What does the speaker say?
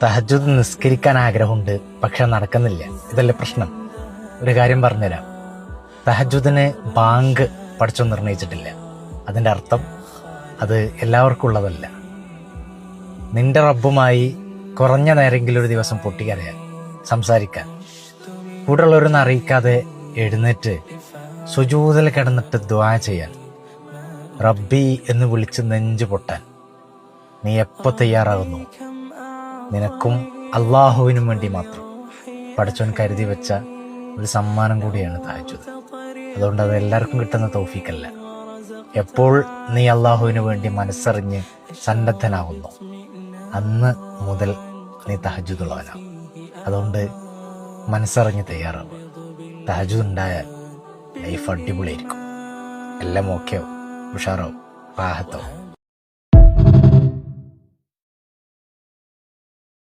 തഹജ്ജുദ് നിസ്കരിക്കാൻ ആഗ്രഹമുണ്ട്, പക്ഷെ നടക്കുന്നില്ല. ഇതല്ലേ പ്രശ്നം? ഒരു കാര്യം പറഞ്ഞുതരാം. തഹജ്ജുദിന് ബാങ്ക് പഠിച്ചോ നിർണയിച്ചിട്ടില്ല. അതിൻ്റെ അർത്ഥം അത് എല്ലാവർക്കും ഉള്ളതല്ല. നിന്റെ റബ്ബുമായി കുറഞ്ഞ നേരെങ്കിലും ഒരു ദിവസം പൊട്ടിക്കരയാൻ, സംസാരിക്കാൻ, കൂടെയുള്ളവരൊന്നും അറിയിക്കാതെ എഴുന്നേറ്റ് സുജൂദിൽ കിടന്നിട്ട് ദുആ ചെയ്യാൻ, റബ്ബി എന്ന് വിളിച്ച് നെഞ്ചു പൊട്ടാൻ നീ എപ്പോൾ തയ്യാറാകുന്നു? നിനക്കും അള്ളാഹുവിനും വേണ്ടി മാത്രം പടച്ചോൻ കരുതി വെച്ച ഒരു സമ്മാനം കൂടിയാണ് തഹജ്ജുദ്. അതുകൊണ്ട് അത് എല്ലാവർക്കും കിട്ടുന്ന തൗഫീഖല്ല. എപ്പോൾ നീ അള്ളാഹുവിന് വേണ്ടി മനസ്സറിഞ്ഞ് സന്നദ്ധനാകുന്നു, അന്ന് മുതൽ നീ തഹജ്ജുദുള്ളവനാകും. അതുകൊണ്ട് മനസ്സറിഞ്ഞ് തയ്യാറാവും. തഹജ്ജുദ് ഉണ്ടായാൽ ലൈഫ് അടിപൊളിയായിരിക്കും. എല്ലാം ഓക്കെയാവും, ഉഷാറാവും, റാഹത്താവും.